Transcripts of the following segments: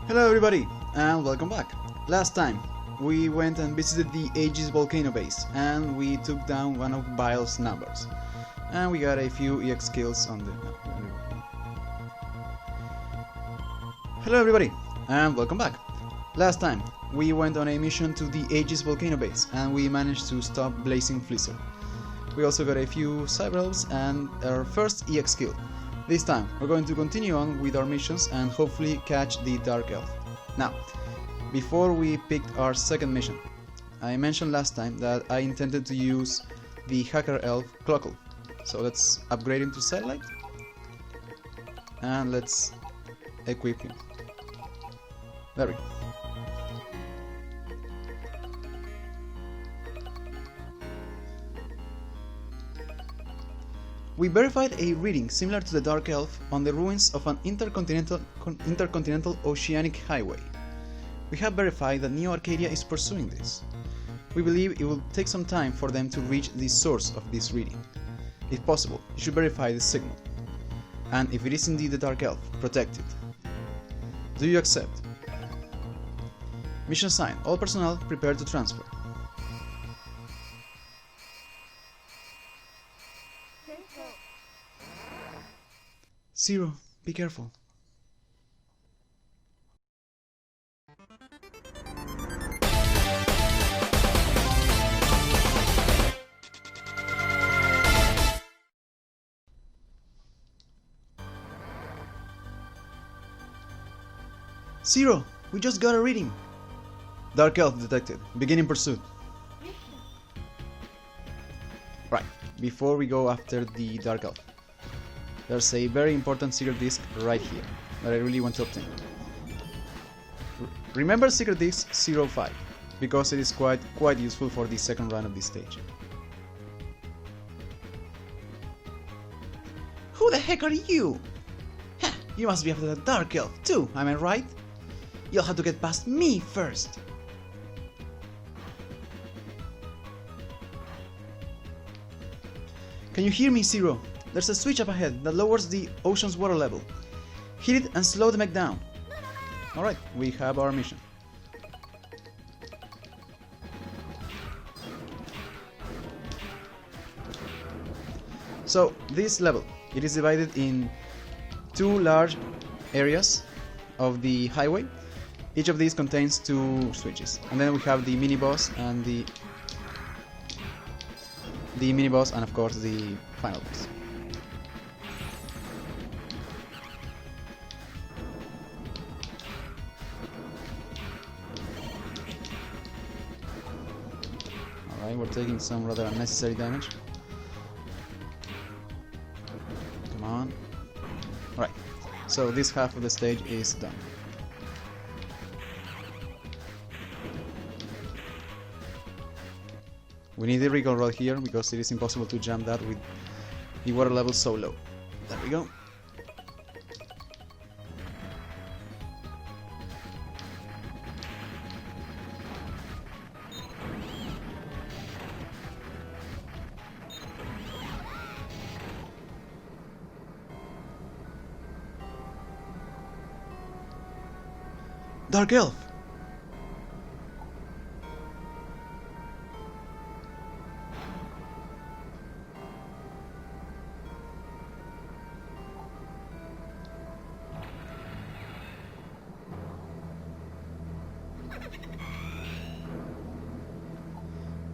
Hello everybody, and welcome back. Last time, we went and visited the Aegis volcano base, and we took down one of Bile's numbers. And we got a few EX kills on the... Hello everybody, and welcome back. Last time, we went on a mission to the Aegis volcano base, and we managed to stop Blazing Blizzard. We also got a few Cyber-Elves and our first EX kill. This time, we're going to continue on with our missions and hopefully catch the Dark Elf. Now, before we picked our second mission, I mentioned last time that I intended to use the Hacker Elf Clockle. So let's upgrade him to Satellite, and let's equip him. There we go. We verified a reading similar to the Dark Elf on the ruins of an intercontinental oceanic highway. We have verified that Neo Arcadia is pursuing this. We believe it will take some time for them to reach the source of this reading. If possible, you should verify the signal. And if it is indeed the Dark Elf, protect it. Do you accept? Mission signed. All personnel prepare to transfer. Zero, be careful. Zero, we just got a reading. Dark Elf detected. Beginning pursuit. Right, before we go after the Dark Elf, there's a very important secret disc right here that I really want to obtain. Remember secret disc 05, because it is quite useful for the second run of this stage. Who the heck are you? Heh, you must be after the Dark Elf too, am I right? You'll have to get past me first. Can you hear me, Zero? There's a switch up ahead that lowers the ocean's water level. Hit it and slow the mech down. Alright, we have our mission. So, this level, it is divided in two large areas of the highway. Each of these contains two switches. And then we have the mini-boss and the mini-boss and of course the final boss. Alright, we're taking some rather unnecessary damage. Come on. Alright, so this half of the stage is done. We need the recall rod here because it is impossible to jump that with the water level so low. There we go. Dark Elf!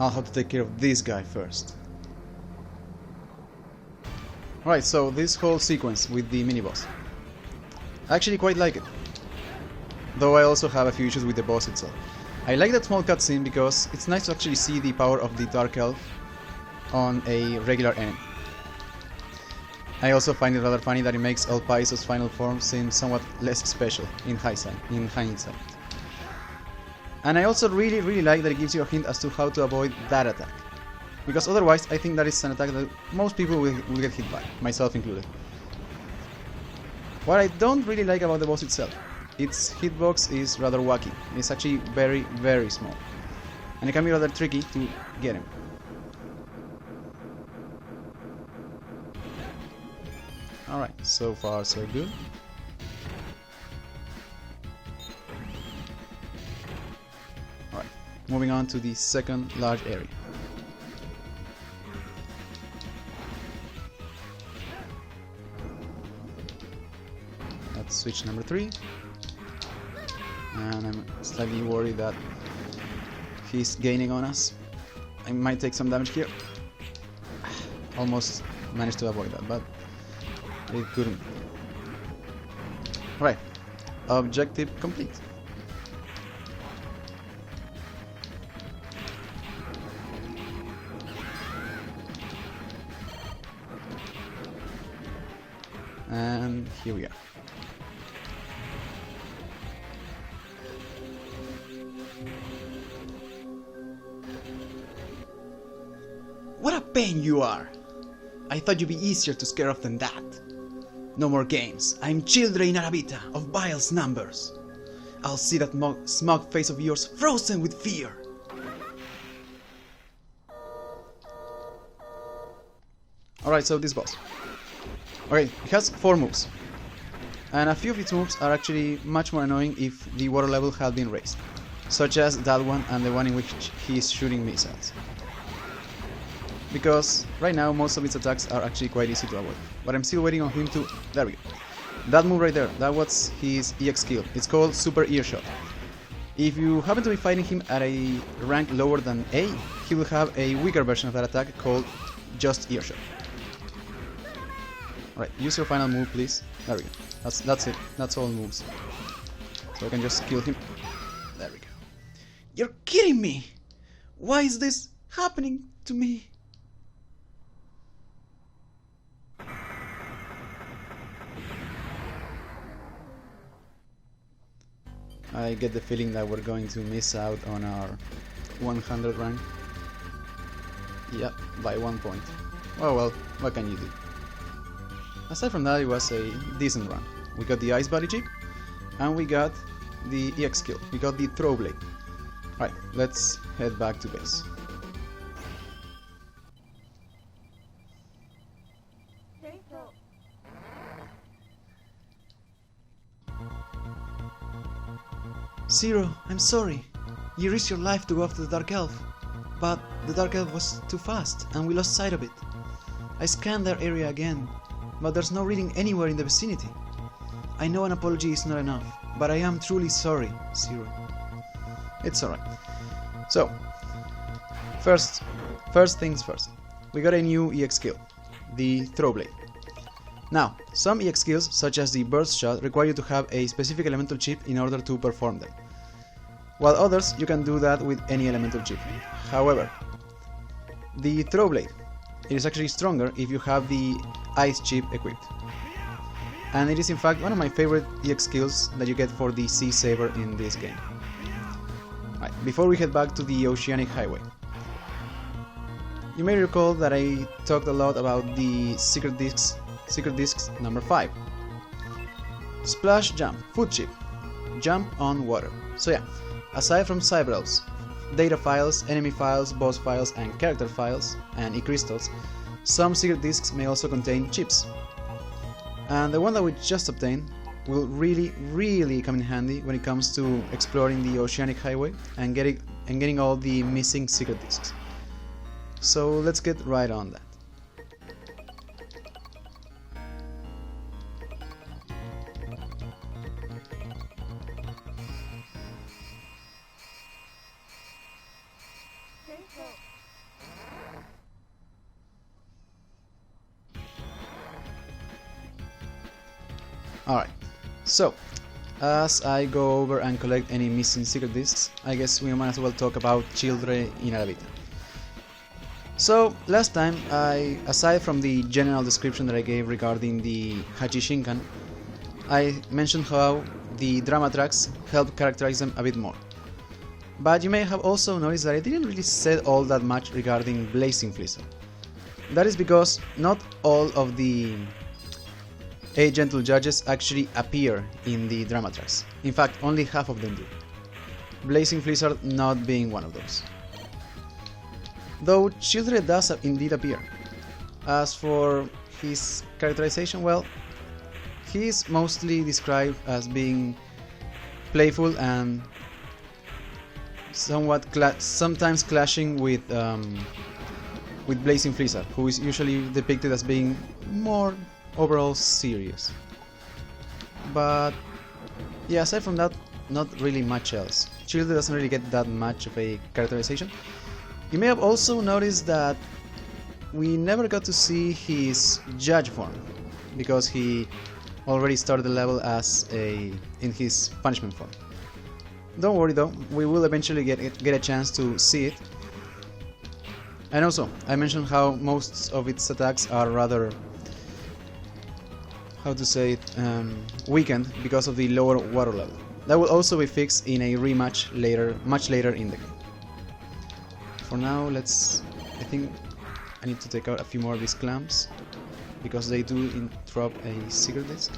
I'll have to take care of this guy first. Alright, so this whole sequence with the mini-boss, I actually quite like it. Though I also have a few issues with the boss itself. I like that small cutscene because it's nice to actually see the power of the Dark Elf on a regular enemy. I also find it rather funny that it makes El Paiso's final form seem somewhat less special in hindsight. And I also really like that it gives you a hint as to how to avoid that attack. Because otherwise I think that is an attack that most people will get hit by, myself included. What I don't really like about the boss itself, its hitbox is rather wacky. It's actually very small. And it can be rather tricky to get him. Alright, so far so good. moving on to the second large area. That's switch number 3. And I'm slightly worried that he's gaining on us. I might take some damage here. Almost managed to avoid that, but it couldn't. Right, objective complete. And here we are. What a pain you are! I thought you'd be easier to scare off than that. No more games. I'm Childre in Arabita of Bile's numbers. I'll see that smug face of yours frozen with fear. Alright, so this boss. Okay, it has 4 moves. And a few of its moves are actually much more annoying if the water level had been raised. Such as that one and the one in which he is shooting missiles. Because right now most of its attacks are actually quite easy to avoid. But I'm still waiting on him to... There we go. That move right there, that was his EX skill. It's called Super Earshot. If you happen to be fighting him at a rank lower than A, he will have a weaker version of that attack called Just Earshot. Alright, use your final move please. There we go. That's it. That's all moves. So I can just kill him. There we go. You're kidding me! Why is this happening to me? I get the feeling that we're going to miss out on our 100 rank. Yeah, by 1 point. Oh well, what can you do? Aside from that, it was a decent run. We got the Ice Body chip, and we got the EX skill. We got the Throw Blade. Alright, let's head back to base. Zero, I'm sorry. You risked your life to go after the Dark Elf, but the Dark Elf was too fast and we lost sight of it. I scanned their area again, but there's no reading anywhere in the vicinity. I know an apology is not enough, but I am truly sorry, Zero. It's alright. So, first things first. We got a new EX skill, the Throw Blade. Now, some EX skills, such as the Burst Shot, require you to have a specific elemental chip in order to perform them. While others, you can do that with any elemental chip. However, the Throw Blade, it is actually stronger if you have the Ice chip equipped. And it is in fact one of my favorite EX skills that you get for the Sea Saber in this game. Right, before we head back to the Oceanic Highway. You may recall that I talked a lot about the Secret Discs number 5. Splash Jump, Foot Chip, Jump on Water. So yeah, aside from Cyber Elves, data files, enemy files, boss files, and character files, and e-crystals, some secret discs may also contain chips. And the one that we just obtained will really come in handy when it comes to exploring the Oceanic Highway and getting all the missing secret discs. So let's get right on that. Alright, so as I go over and collect any missing secret discs, I guess we might as well talk about Children in Arabita. So last time, aside from the general description that I gave regarding the Hachishinkan, I mentioned how the drama tracks help characterize them a bit more. But you may have also noticed that I didn't really say all that much regarding Blazing Flizzard. That is because not all of the 8 gentle judges actually appear in the drama tracks. In fact, only half of them do. Blazing Flizzard not being one of those. Though Children does indeed appear. As for his characterization, well, he is mostly described as being playful and somewhat sometimes clashing with Blazing Freezer, who is usually depicted as being more overall serious. But yeah, aside from that, not really much else. Childe doesn't really get that much of a characterization. You may have also noticed that we never got to see his judge form, because he already started the level in his punishment form. Don't worry though, we will eventually get a chance to see it. And also, I mentioned how most of its attacks are rather, how to say it, weakened because of the lower water level. That will also be fixed in a rematch much later in the game. For now, I think I need to take out a few more of these clamps, because they do drop a secret disc.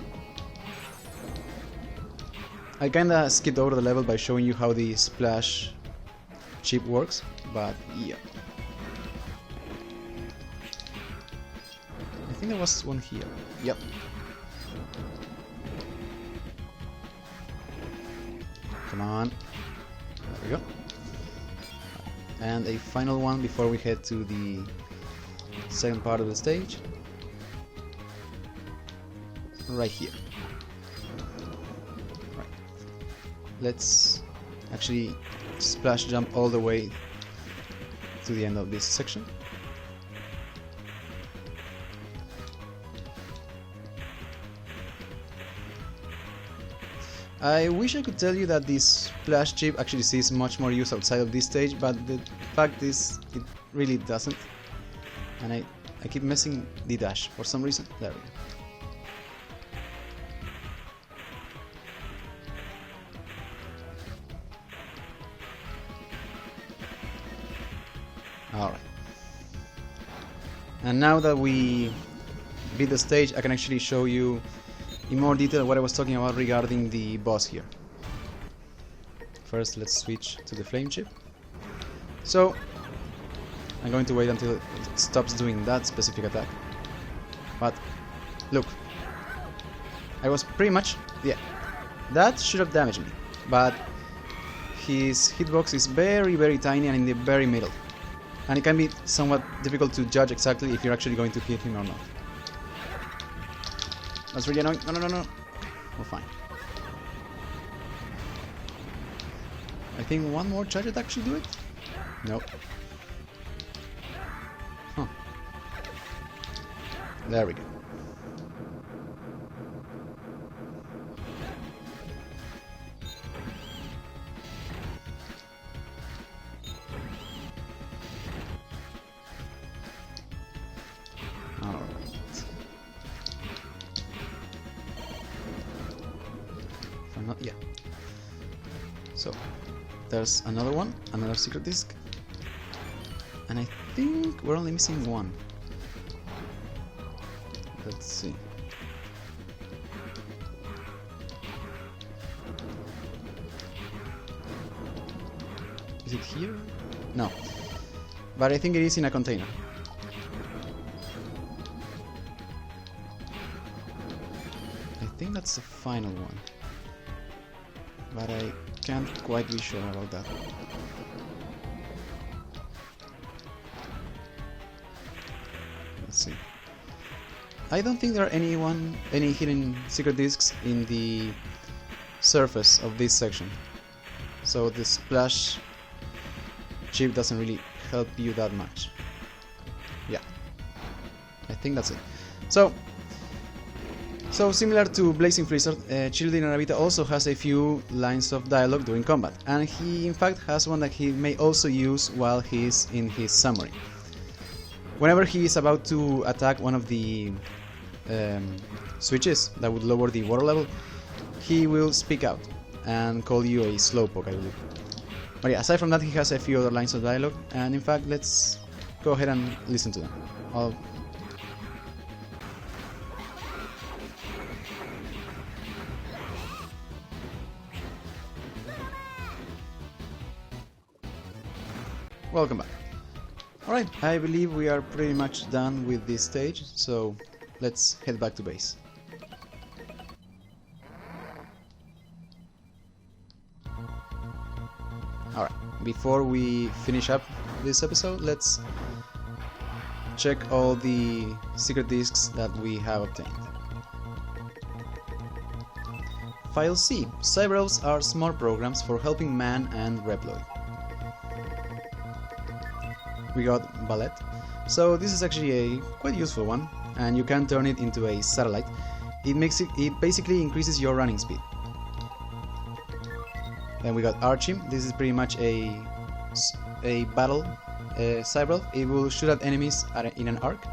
I kinda skipped over the level by showing you how the splash chip works, but yeah. I think there was one here. Yep. Come on. There we go. And a final one before we head to the second part of the stage. Right here. Right. Let's actually splash jump all the way to the end of this section. I wish I could tell you that this splash chip actually sees much more use outside of this stage, but the fact is it really doesn't. And I keep missing the dash for some reason. There we go. Alright. And now that we beat the stage, I can actually show you in more detail what I was talking about regarding the boss here. First, let's switch to the flame chip. So, I'm going to wait until it stops doing that specific attack. But, look. I was pretty much... yeah. That should have damaged me. But his hitbox is very, very tiny and in the very middle. And it can be somewhat difficult to judge exactly if you're actually going to hit him or not. That's really annoying. No. We're fine. I think one more charge attack should do it? Nope. Huh. There we go. Not yet. So there's another one, another secret disc, and I think we're only missing one. Let's see. Is it here? No, but I think it is in a container. I think that's the final one, but I can't quite be sure about that. Let's see. I don't think there are any hidden secret discs in the surface of this section, so the splash chip doesn't really help you that much. Yeah, I think that's it. So similar to Blazing Freezer, Childe Naravita also has a few lines of dialogue during combat, and he in fact has one that he may also use while he's in his summary. Whenever he is about to attack one of the switches that would lower the water level, he will speak out and call you a slowpoke, I believe. But yeah, aside from that, he has a few other lines of dialogue, and in fact, let's go ahead and listen to them. Welcome back. Alright, I believe we are pretty much done with this stage, so let's head back to base. Alright, before we finish up this episode, let's check all the secret discs that we have obtained. File C. Cyberelves are small programs for helping man and Reploid. We got Ballet. So this is actually a quite useful one, and you can turn it into a satellite. It basically increases your running speed. Then we got Archim. This is pretty much a battle Cyberelf. It will shoot at enemies in an arc.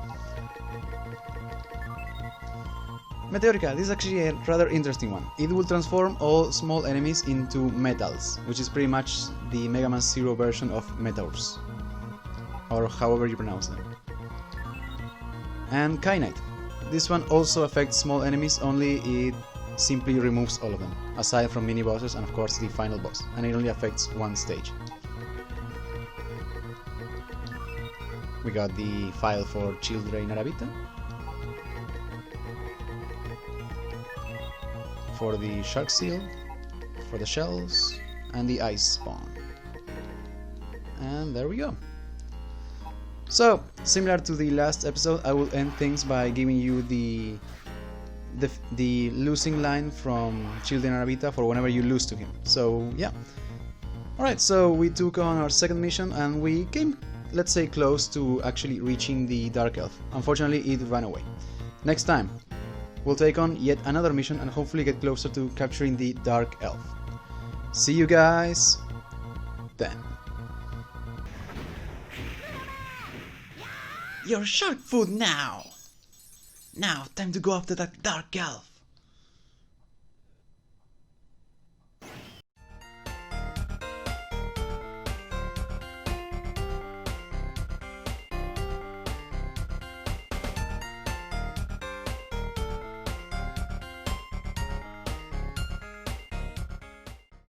Meteorica, this is actually a rather interesting one. It will transform all small enemies into metals, which is pretty much the Mega Man Zero version of Meteors, or however you pronounce them. And Kyanite. This one also affects small enemies, only it simply removes all of them, aside from mini bosses and of course the final boss, and it only affects one stage. We got the file for Children Arabita, for the Shark Seal, for the shells, and the Ice Spawn. And there we go. So, similar to the last episode, I will end things by giving you the losing line from Children Arabita for whenever you lose to him. So, yeah. Alright, so we took on our second mission and we came, let's say, close to actually reaching the Dark Elf. Unfortunately, it ran away. Next time, we'll take on yet another mission and hopefully get closer to capturing the Dark Elf. See you guys then. Your shark food now! Now, time to go after that Dark Elf.